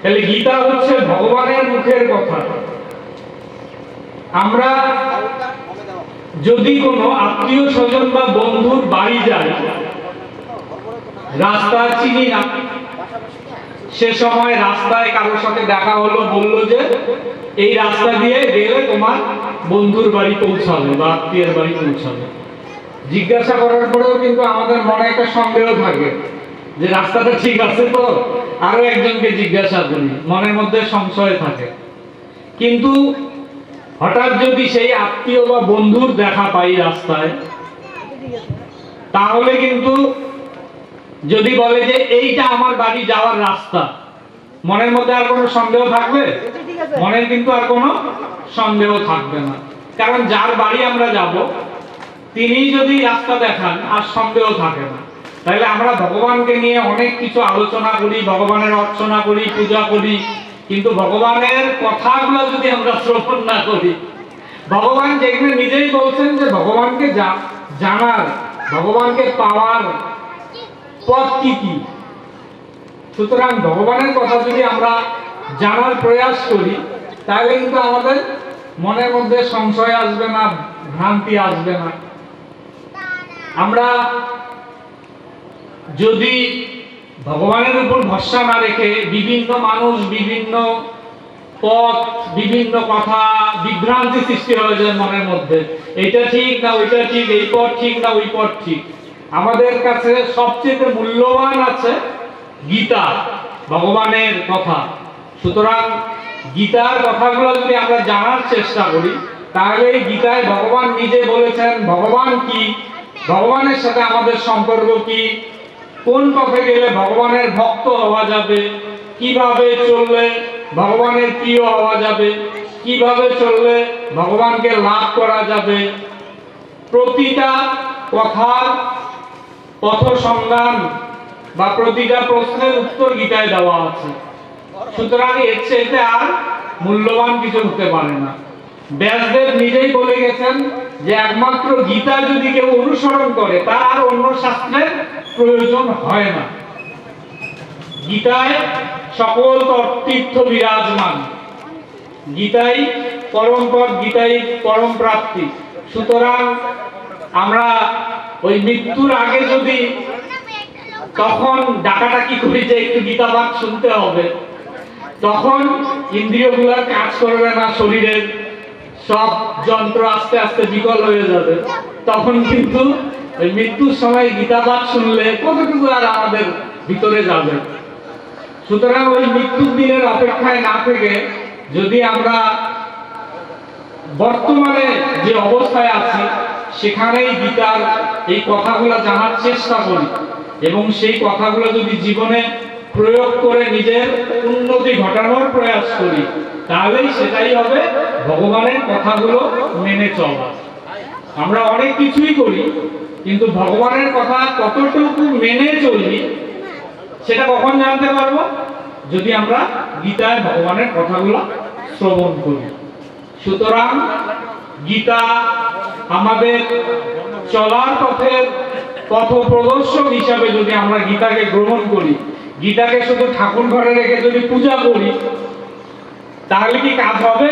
তাহলে গীতা হচ্ছে ভগবানের মুখের কথা। আমরা যদি কোনো আত্মীয় স্বজন বা বন্ধুর বাড়ি যাই, রাস্তা চিনি না, সে সময় রাস্তায় কারোর সাথে দেখা হলো, বললো যে এই রাস্তা দিয়ে গেলে তোমার বন্ধুর বাড়ি পৌঁছাবে বা আত্মীয়ের বাড়ি পৌঁছাবে। জিজ্ঞাসা করার পরেও কিন্তু আমাদের মনে একটা সন্দেহ থাকে যে রাস্তাটা ঠিক আছে তো, আরো একজনকে জিজ্ঞাসা করি, মনের মধ্যে সংশয় থাকে। কিন্তু হঠাৎ যদি সেই আত্মীয় বা বন্ধুর দেখা পাই রাস্তায়, তাহলে কিন্তু যদি বলে যে এইটা আমার বাড়ি যাওয়ার রাস্তা, মনের মধ্যে আর কোনো সন্দেহ থাকবে? মনের কিন্তু আর কোনো সন্দেহ থাকবে না, কারণ যার বাড়ি আমরা যাব তিনি যদি রাস্তা দেখান আর সন্দেহ থাকে না। তাহলে আমরা ভগবানকে নিয়ে অনেক কিছু আলোচনা করি, ভগবানের অর্চনা করি, পূজা করি, কিন্তু ভগবানের কথাগুলো যদি আমরা শ্রবণ না করি, ভগবান যেখানে নিজেই বলছেন যে ভগবানকে জানার, ভগবানকে পাওয়ার পথ কি কি, সুতরাং ভগবানের কথা যদি আমরা জানার প্রয়াস করি, তাহলে কিন্তু আমাদের মনের মধ্যে সংশয় আসবে না, ভ্রান্তি আসবে না। আমরা যদি ভগবানের উপর ভরসা না রেখে বিভিন্ন মানুষ, বিভিন্ন পথ, বিভিন্ন কথা, বিভ্রান্তি সৃষ্টি হয়ে যায় মনের মধ্যে, এটা ঠিক না ওইটা ঠিক, এই পথ ঠিক না ওই পথ ঠিক। আমাদের কাছে সবচেয়ে মূল্যবান আছে গীতা, ভগবানের কথা। সুতরাং গীতার কথাগুলো যদি আমরা জানার চেষ্টা করি, তাহলে গীতায় ভগবান নিজে বলেছেন ভগবান কি, ভগবানের সাথে আমাদের সম্পর্ক কি, কোন পথে গেলে ভগবানের ভক্ত হওয়া যাবে, কিভাবে চললে ভগবানের প্রিয় হওয়া যাবে, কিভাবে চললে ভগবানকে লাভ করা যাবে। প্রতিটা কথার পথ সন্ধান বা প্রতিটা প্রশ্নের উত্তর গীতায় দেওয়া আছে। সুতরাং এর চেয়ে আর মূল্যবান কিছু হতে পারে না। ব্যাসদেব নিজেই বলে গেছেন যে একমাত্র গীতা যদি কেউ অনুসরণ করে, তার আর অন্য শাস্ত্রের প্রয়োজন হয় না। গীতায় সকল তীর্থ বিরাজমান, গীতাই পরম পদ, গীতাই পরম প্রাপ্তি। সুতরাং আমরা ওই মৃত্যুর আগে যদি তখন ডাকাডাকি করি যে একটু গীতা পাঠ শুনতে হবে, তখন ইন্দ্রিয়গুলোর কাজ করবে না, শরীরের সব যন্ত্র আস্তে আস্তে বিকল হয়ে যাবে। তখন কিন্তু ওই মৃত্যুর সময় গীতা পাঠ শুনলে কতটুকু আর আমাদের ভিতরে যাবে। সুতরাং ওই মৃত্যুর দিনের অপেক্ষায় না থেকে যদি আমরা বর্তমানে যে অবস্থায় আছি সেখানেই গীতার এই কথাগুলো জানার চেষ্টা করি এবং সেই কথাগুলো যদি জীবনে প্রয়োগ করে নিজের উন্নতি ঘটানোর প্রয়াস করি, তাহলেই সেটাই হবে ভগবানের কথাগুলো মেনে চলা। আমরা অনেক কিছুই করি, কিন্তু ভগবানের কথা কতটুকু মেনে চলি সেটা কখন জানতে পারবো? যদি আমরা গীতায় ভগবানের কথাগুলো শ্রবণ করি। সুতরাং গীতা আমাদের চলার পথের পথ প্রদর্শক হিসাবে যদি আমরা গীতাকে গ্রহণ করি, গীতাকে শুধু ঠাকুর ঘরে রেখে যদি পূজা করি, তাহলে কি কাজ হবে?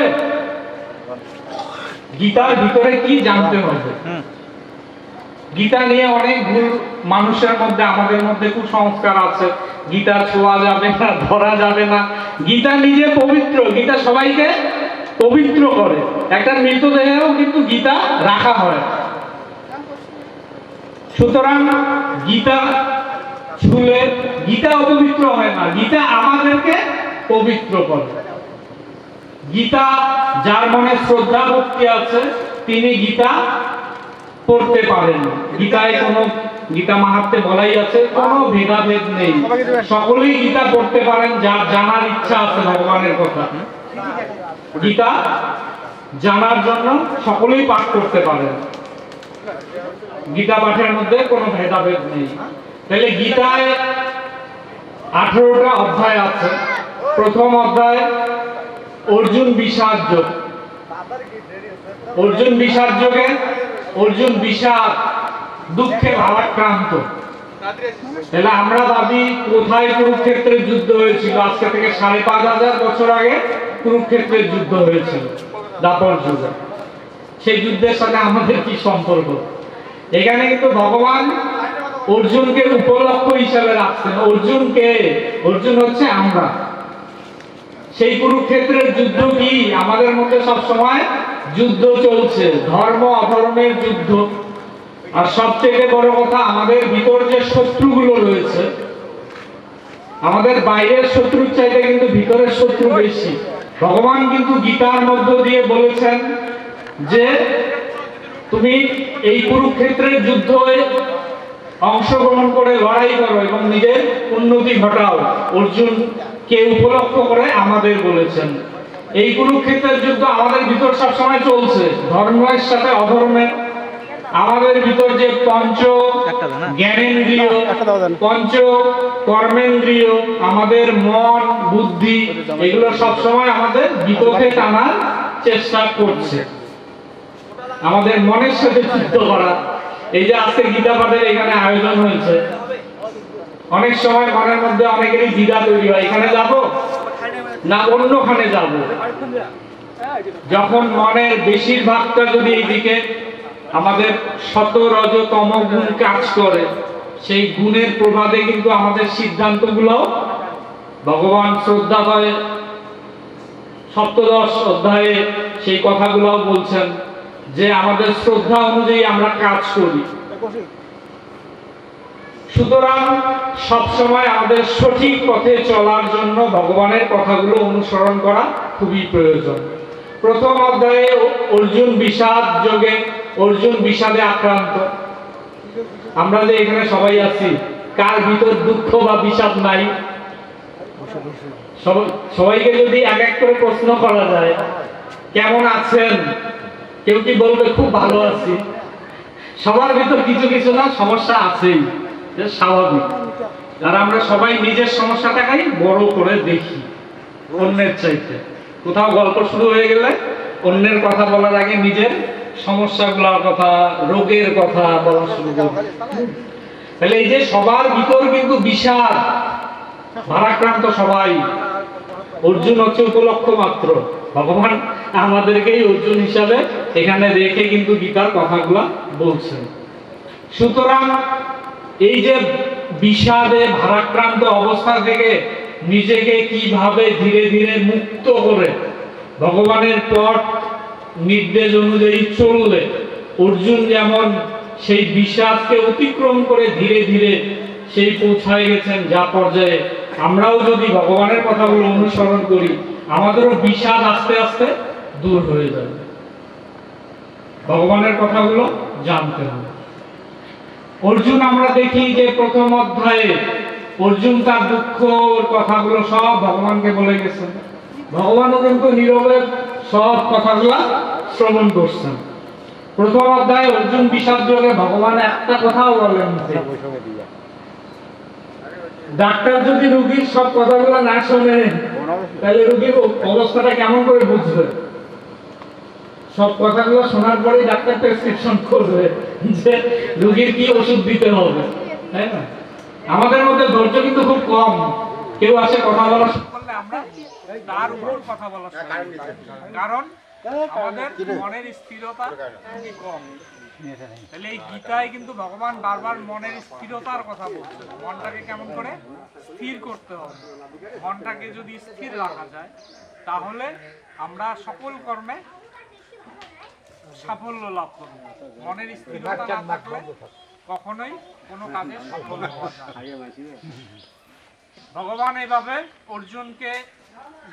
গীতার ভিতরে কি জানতে হবে? গীতা নিয়ে অনেক ভুল মানুষের মধ্যে, আমাদের মধ্যে কুসংস্কার আছে। গীতা ছোঁয়া যাবে না, ধরা যাবে না। গীতা নিজে পবিত্র, গীতা সবাইকে পবিত্র করে। একটা মৃতদেহেও কিন্তু গীতা রাখা হয়। সুতরাং গীতা ছুঁলে গীতা অপবিত্র হয় না, গীতা আমাদেরকে পবিত্র করে। গীতা যার মনে শ্রদ্ধা ভক্তি আছে তিনি গীতা পড়তে পারেন। গীতায় কোনো, গীতা মাহাত্ম্যে বলাই আছে, কোনো ভেদাভেদ নেই, সকলেই গীতা পড়তে পারেন যার জানার ইচ্ছা আছে ভগবানের কথা। গীতা জানার জন্য সকলেই পাঠ করতে পারেন, গীতা পাঠের মধ্যে কোনো ভেদাভেদ নেই। তাহলে গীতায় 18টা অধ্যায় আছে। প্রথম অধ্যায় অর্জুন বিষাদ যোগ। অর্জুন বিষাদ যোগে অর্জুন বিষাদ, দুঃখে ভারাক্রান্ত। তাহলে আমরা ভাবি কোথায় কুরুক্ষেত্রের যুদ্ধ হয়েছিল? আজকে থেকে ৫,৫০০ বছর আগে কুরুক্ষেত্রের যুদ্ধ হয়েছিল, দাপর যুগে। সেই যুদ্ধের সাথে আমাদের কি সম্পর্ক? এখানে কিন্তু ভগবান অর্জুনকে উপলক্ষ হিসাবে রাখছেন। অর্জুন হচ্ছে আমরা। সেই কুরুক্ষেত্রের যুদ্ধ কি? আমাদের মধ্যে সব সময় যুদ্ধ চলছে, ধর্ম অধর্মের যুদ্ধ। আর সবচেয়ে বড় কথা, আমাদের ভিতর যে শত্রুগুলো রয়েছে, আমাদের বাইরের শত্রুর চাইতে কিন্তু ভিতরের শত্রু বেশি। ভগবান কিন্তু গীতার মধ্য দিয়ে বলেছেন যে তুমি এই কুরুক্ষেত্রের যুদ্ধে অংশগ্রহণ করে লড়াই করো এবং নিজের উন্নতি ঘটাও। অর্জুনকে উপলক্ষ করে আমাদের বলেছেন। এই কুরুক্ষেত্রের যুদ্ধ আমাদের ভিতর সবসময় চলছে, ধর্মের সাথে অধর্মের। আমাদের ভিতর যে পঞ্চ জ্ঞানেন্দ্রিয়, পঞ্চ কর্মেন্দ্রিয়, আমাদের মন বুদ্ধি, এগুলো সবসময় আমাদের বিপথে টানার চেষ্টা করছে, আমাদের মনের সাথে যুদ্ধ করা। এই যে আজকে গীতা পাঠের এখানে আয়োজন হয়েছে, অনেক সময় মনের মধ্যে অনেকেরই দ্বিধা তৈরি হয়, এখানে যাব না অন্যখানে যাব। যখন মনের বেশিরভাগটা যদি এইদিকে আমাদের শত রজ তম গুণ কাজ করে, সেই গুণের প্রভাবে কিন্তু আমাদের সিদ্ধান্তগুলো ভগবান শ্রদ্ধায় সপ্তদশ অধ্যায়ে সেই কথাগুলো বলছেন যে আমাদের শ্রদ্ধা অনুযায়ী আমরা কাজ করি। সুতরাং সবসময় আমাদের সঠিক পথে চলার জন্য ভগবানের কথাগুলো অনুসরণ করা খুবই প্রয়োজন। প্রথম অধ্যায়ে অর্জুন বিষাদ যোগে, অর্জুন বিষাদে আক্রান্ত। আমরা যে এখানে সবাই আছি, কার ভিতর দুঃখ বা বিষাদ নাই? সবাইকে যদি এক এক করে প্রশ্ন করা যায়, কেমন আছেন, কেউ কি বলবে খুব ভালো আছি? সবার ভিতর কিছু কিছু না সমস্যা আছেই, স্বাভাবিক। আর আমরা সবাই নিজের সমস্যাটাকেই বড় করে দেখি অন্যের চাইতে। কোথাও গল্প শুরু হয়ে গেলে অন্যের কথা বলার আগে নিজের সমস্যাগুলোর কথা, রোগের কথা বলা শুরু করি। তাহলে এই যে সবার ভিতর কিন্তু বিষাদ, ভারাক্রান্ত সবাই। অর্জুন হচ্ছে উপলক্ষ মাত্র। ভগবান আমাদেরকেই অর্জুন হিসাবে এখানে রেখে কিন্তু গীতার কথাগুলো বলছেন। সুতরাং এই যে বিষাদে ভারাক্রান্ত অবস্থা থেকে নিজেকে কিভাবে ধীরে ধীরে মুক্ত করে ভগবানের পথ নির্দেশ অনুযায়ী চললে অর্জুন যেমন সেই বিষাদকে অতিক্রম করে ধীরে ধীরে সেই পৌঁছায় গেছেন যা পর্যায়ে, আমরাও যদি ভগবানের কথাগুলো অনুসরণ করি আমাদেরও বিষাদ আস্তে আস্তে দূর হয়ে যাবে। ভগবানের কথাগুলো জানতে হবে। অর্জুন আমরা দেখি যে প্রথম অধ্যায়ে অর্জুন তার দুঃখ কথাগুলো সব ভগবানকে বলে গেছেন। ভগবানও কিন্তু নীরবে সব কথাগুলো শ্রবণ করছেন। প্রথম অধ্যায়ে অর্জুন বিষাদ যোগে ভগবান একটা কথাও বলেন, ডাক্তার যদি রোগীর সব কথাগুলো না শোনে তাহলে রোগীর অবস্থাটা কেমন করে বুঝবে? সব কথাগুলো শোনার পরে ডাক্তার প্রেসক্রিপশন করবে যে রোগীর কি ওষুধ দিতে হবে, তাই না? আমাদের মধ্যে ধৈর্য কিন্তু খুব কম। কেউ আসে কথা বলা শুরু করলে আমরা তার উপর কথা বলা শুরু করি, কারণ আমাদের মনের স্থিরতা খুবই কম। তাহলে এই গীতায় কিন্তু ভগবান বারবার মনের স্থিরতার কথা বলছেন। মনটাকে কেমন করে স্থির করতে হবে। মনটাকে যদি স্থির রাখা যায় তাহলে আমরা সকল কর্মে সাফল্য লাভ করব। মনের স্থিরতা না থাকলে কখনোই কোনো কাজে সফল হওয়া যায় না। ভগবান এইভাবে অর্জুনকে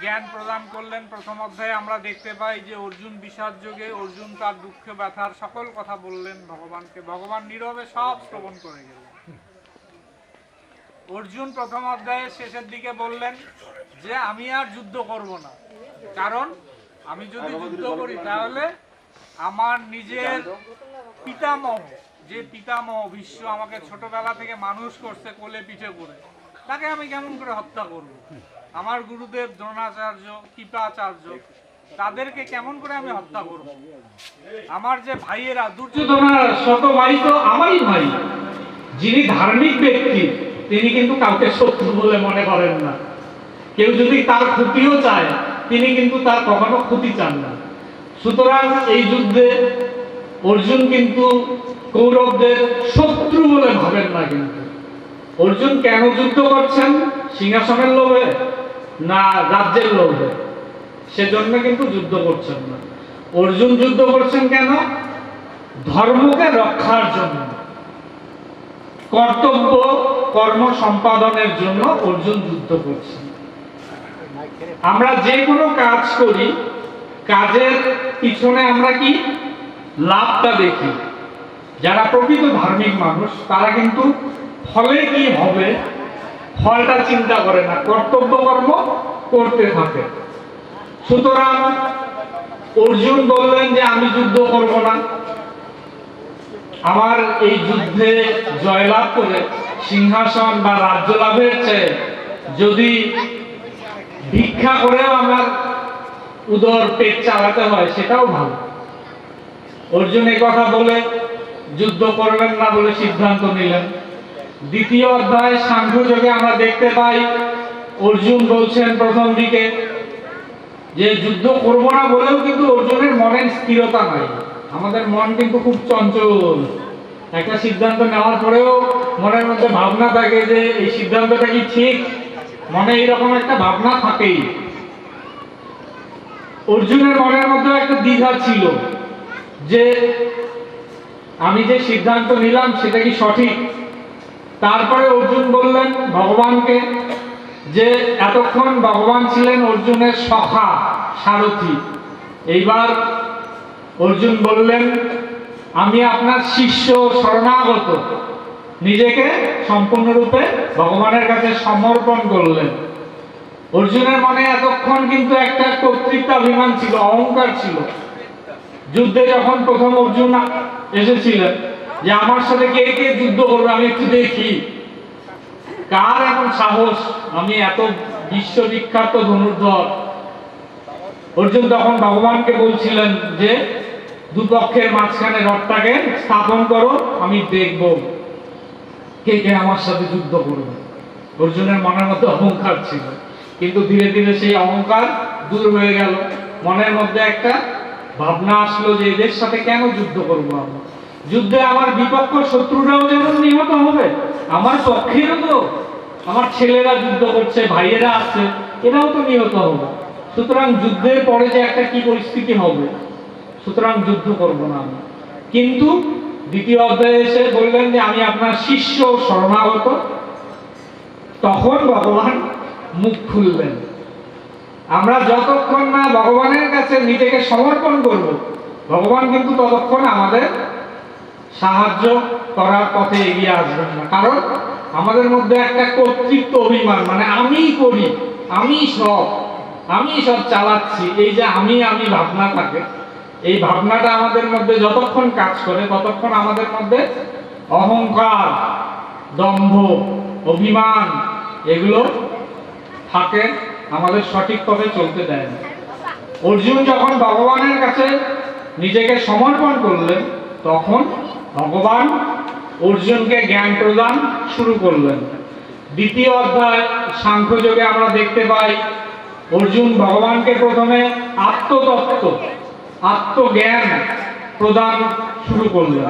জ্ঞান প্রদান করলেন। প্রথম অধ্যায়ে আমরা দেখতে পাই যে অর্জুন বিষাদ যোগে অর্জুন তার দুঃখ ব্যথার সকল কথা বললেন ভগবানকে। ভগবান নীরবে সব শ্রবণ করে গেলেন। অর্জুন প্রথম অধ্যায়ের শেষের দিকে বললেন যে আমি আর যুদ্ধ করব না, কারণ আমি যদি যুদ্ধ করি তাহলে আমার নিজের পিতামহ, যে পিতামহ ভীষ্ম আমাকে ছোটবেলা থেকে মানুষ করছে কোলে পিঠে করে, তাকে আমি কেমন করে হত্যা করব? আমার গুরুদেব দ্রোণাচার্য, কৃপাচার্য, তাদেরকে কেমন করে আমি হত্যা করব? আমার যে ভাইয়েরা দুর্যোধনার শত ভাই তো আমারই ভাই, যিনি ধার্মিক ব্যক্তি তিনি কিন্তু কাউকে শত্রু বলে মনে করেন না। কেউ যদি তার ক্ষতিও চায় তিনি কিন্তু তার কখনো ক্ষতি চান না। সুতরাং এই যুদ্ধে অর্জুন কিন্তু কৌরবদের শত্রু বলে ভাবেন না। কিন্তু অর্জুন কেন যুদ্ধ করছেন? সিংহাসনের লোভে না রাজ্যের লোভে? সেজন্য কিন্তু যুদ্ধ করছেন না। অর্জুন যুদ্ধ করছেন কেন? ধর্মকে রক্ষার জন্য, কর্তব্য কর্ম সম্পাদনের জন্য অর্জুন যুদ্ধ করছেন। আমরা যে কোনো কাজ করি, কাজের পিছনে আমরা কি লাভটা দেখি। যারা প্রকৃত ধার্মিক মানুষ তারা কিন্তু ফলে কি হবে ফলটা চিন্তা করে না, কর্তব্য কর্ম করতে থাকে। সুতরাং অর্জুন বললেন যে আমি যুদ্ধ করব না, আমার এই যুদ্ধে জয়লাভ করে সিংহাসন বা রাজ্য লাভের চেয়ে যদি ভিক্ষা করেও আমার উদর পেট চালাতে হয় সেটাও ভালো। অর্জুন এই কথা বলে যুদ্ধ করবেন না বলে সিদ্ধান্ত নিলেন। দ্বিতীয় অধ্যায় সাংখ্যযোগে আমরা দেখতে পাই অর্জুন বলছেন প্রথম দিকে যে যুদ্ধ করব না বলেও কিন্তু অর্জুনের মনের স্থিরতা নাই। আমাদের মন কিন্তু খুব চঞ্চল। একটা সিদ্ধান্ত নেওয়ার পরেও মনের মধ্যে ভাবনা থাকে যে এই সিদ্ধান্তটা কি ঠিক, মনে এইরকম একটা ভাবনা থাকেই। অর্জুনের মনের মধ্যে একটা দ্বিধা ছিল যে আমি যে সিদ্ধান্ত নিলাম সেটা কি সঠিক। তারপরে অর্জুন বললেন ভগবানকে যে এতক্ষণ ভগবান ছিলেন অর্জুনের সখা সারথি, এইবার অর্জুন বললেন আমি আপনার শিষ্য শরণাগত, নিজেকে সম্পূর্ণরূপে ভগবানের কাছে সমর্পণ করলেন। অর্জুনের মনে এতক্ষণ কিন্তু একটা কর্তৃত্বাভিমান ছিল, অহংকার ছিল। যুদ্ধে যখন প্রথম অর্জুন এসেছিলেন যে আমার সাথে কে কে যুদ্ধ করবে আমি একটু দেখি, কার এমন সাহস, আমি এত বিশ্ববিখ্যাত ধনুর্ধর। অর্জুন তখন ভগবানকে বলছিলেন যে দুপক্ষের মাঝখানে রথটাকে স্থাপন করো, আমি দেখব কে কে আমার সাথে যুদ্ধ করবে। অর্জুনের মনের মধ্যে অহংকার ছিল, কিন্তু ধীরে ধীরে সেই অহংকার দূর হয়ে গেল। মনের মধ্যে একটা ভাবনা আসলো যে এদের সাথে কেন যুদ্ধ করব আমরা, যুদ্ধে আমার বিপক্ষ শত্রুরাও যেমন নিহত হবে, আমার পক্ষেরও তো আমার ছেলেরা যুদ্ধ করছে, ভাইয়েরা আছে, এরাও তো নিহত হবে। সুতরাং যুদ্ধের পরে যে একটা কি পরিস্থিতি হবে, সুতরাং যুদ্ধ করব না আমি। কিন্তু দ্বিতীয় অধ্যায়ে এসে বললেন যে আমি আপনার শিষ্য শরণাগত, তখন ভগবান মুখ খুললেন। আমরা যতক্ষণ না ভগবানের কাছে নিজেকে সমর্পণ করব, ভগবান কিন্তু ততক্ষণ আমাদের সাহায্য করার পথে এগিয়ে আসবেন না। কারণ আমাদের মধ্যে একটা কর্তৃত্ব অভিমান, মানে আমি করি, আমি সব চালাচ্ছি, এই যে আমি ভাবনা থাকে, এই ভাবনাটা আমাদের মধ্যে যতক্ষণ কাজ করে ততক্ষণ আমাদের মধ্যে অহংকার, দম্ভ, অভিমান এগুলো থাকে, আমাদের সঠিক পথে চলতে দেয় না। অর্জুন যখন ভগবানের কাছে নিজেকে সমর্পণ করলেন তখন ভগবান অর্জুনকে জ্ঞান প্রদান শুরু করলেন। দ্বিতীয় অধ্যায় সাংখ্যযোগে আমরা দেখতে পাই অর্জুন ভগবানকে প্রথমে আত্মতত্ত্ব, আত্মজ্ঞান প্রদান শুরু করলেন।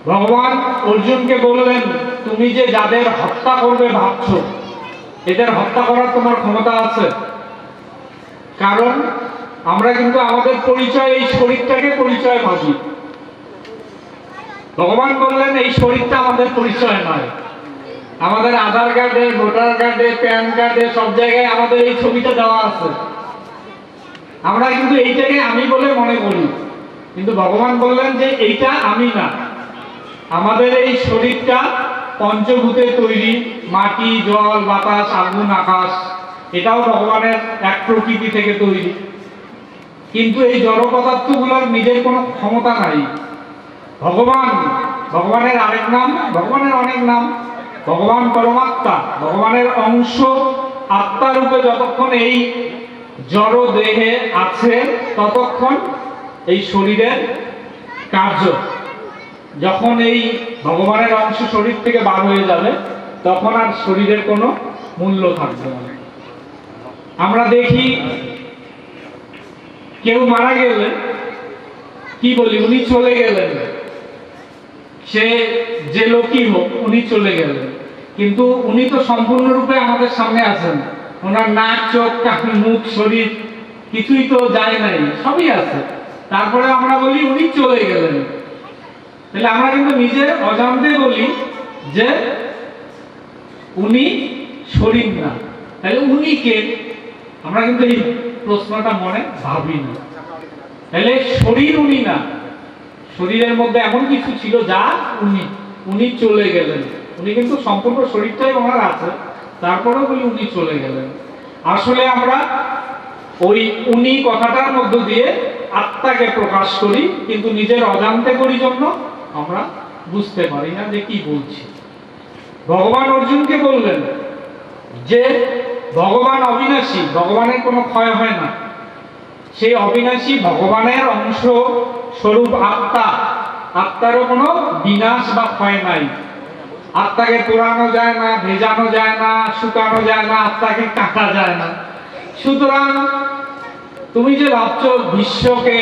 ভগবান অর্জুনকে বললেন তুমি যে যাদের হত্যা করবে ভাবছো, এদের হত্যা করার তোমার ক্ষমতা আছে? কারণ আমরা কিন্তু আমাদের পরিচয় এই শরীরটাকে পরিচয় ভাবি। ভগবান বললেন এই শরীরটা আমাদের পরিচয় নয়। আমাদের আধার কার্ডে, ভোটার কার্ডে, প্যান কার্ডে সব জায়গায় আমাদের এই ছবিটা দেওয়া আছে। আমরা কিন্তু এইটাকে আমি বলে মনে করি, কিন্তু ভগবান বললেন যে এইটা আমি না। আমাদের এই শরীরটা পঞ্চভূতে তৈরি, মাটি, জল, বাতাস, আগুন, আকাশ, এটাও ভগবানের এক প্রকৃতি থেকে তৈরি। কিন্তু এই জড় পদার্থগুলোর নিজের কোনো ক্ষমতা নাই। ভগবানের আরেক নাম, ভগবানের অনেক নাম, ভগবান পরমাত্মা, ভগবানের অংশ আত্মা রূপে যতক্ষণ এই জড় দেহে আছে ততক্ষণ এই শরীরের কার্য, যখন এই ভগবানের অংশ শরীর থেকে বার হয়ে যাবে তখন আর শরীরের কোনো মূল্য থাকবে না। আমরা দেখি কেউ মারা গেলে কি বলি, উনি চলে গেলেন, সে যে লোকই হোক উনি চলে গেলেন, কিন্তু উনি তো সম্পূর্ণরূপে আমাদের সামনে আছেন। ওনার নাক, চোখ, কান, মুখ, শরীর কিছুই তো যায় নাই, সবই আছে। তারপরে আমরা বলি উনি চলে গেলেন। তাহলে আমরা কিন্তু নিজের অজান্তে বলি যে উনি শরীর না। তাহলে উনি কে? আমরা কিন্তু এই প্রশ্নটা মনে ভাবি না। তাহলে শরীর উনি না, শরীরের মধ্যে এমন কিছু ছিল যা উনি চলে গেলেন। উনি কিন্তু সম্পূর্ণ শরীরটাই ওনার আছে, তারপরেও বলি উনি চলে গেলেন। আসলে আমরা ওই উনি কথাটার মধ্য দিয়ে আত্মাকে প্রকাশ করি, কিন্তু নিজের অজান্তে করি জন্য আমরা বুঝতে পারি না যে কি বলছি। ভগবান অর্জুনকে বললেন যে ভগবান অবিনাশী, ভগবানের কোনো ক্ষয় হয় না। সেই অবিনাশী ভগবানের অংশ স্বরূপ আত্মা, আত্মারও কোনো বিনাশ বা ক্ষয় নাই। আত্মাকে পোড়ানো যায় না, ভেজানো যায় না, শুকানো যায় না, আত্মাকে কাটা যায় না। সুতরাং তুমি যে ভাবছো বিশ্বকে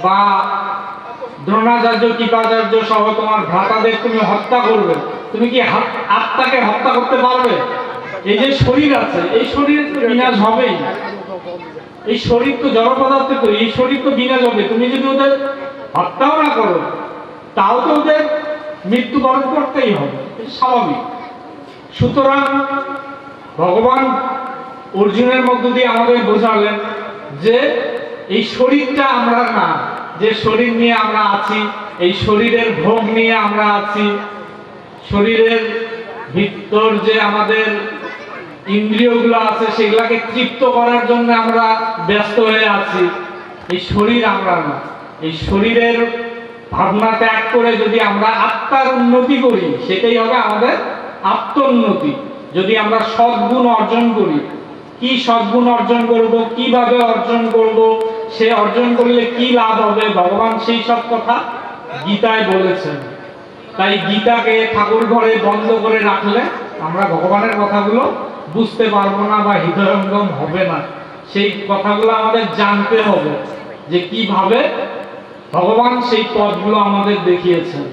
বা দ্রোণাচার্য, কৃপাচার্য সহ তোমার ভ্রাতাদের তুমি হত্যা করবে, তুমি কি আত্মাকে হত্যা করতে পারবে? এই যে শরীর আছে, এই শরীরের তো বিনাশ হবেই। এই শরীর তো জড় পদার্থ, তো এই শরীর তো বিনাশ হবে। তুমি যদি ওদের হত্যাও না করো তাও তো ওদের মৃত্যুবরণ করতেই হবে, স্বাভাবিক। সুতরাং ভগবান অর্জুনের মধ্য দিয়ে আমাদের বোঝালেন যে এই শরীরটা আমরা না, যে শরীর নিয়ে আমরা আছি, এই শরীরের ভোগ নিয়ে আমরা আছি, শরীরের ভিতর যে আমাদের ইন্দ্রিয়গুলো আছে সেগুলাকে তৃপ্ত করার জন্য আমরা ব্যস্ত হয়ে আছি, এই শরীর আমরা না। এই শরীরের ভাবনা ত্যাগ করে যদি আমরা আত্মার উন্নতি করি, সেটাই হবে আমাদের আত্মোন্নতি। যদি আমরা সদ্গুণ অর্জন করি, কি সদ্গুণ অর্জন করব, কিভাবে অর্জন করব, সে অর্জন করলে কি লাভ হবে, ভগবান সেই সব কথা গীতায় বলেছেন। তাই গীতাকে ঠাকুর ঘরে বন্ধ করে রাখলে আমরা ভগবানের কথাগুলো বুঝতে পারবো না বা হৃদয়ঙ্গম হবে না। সেই কথাগুলো আমাদের জানতে হবে যে কিভাবে ভগবান সেই পথগুলো আমাদের দেখিয়েছেন।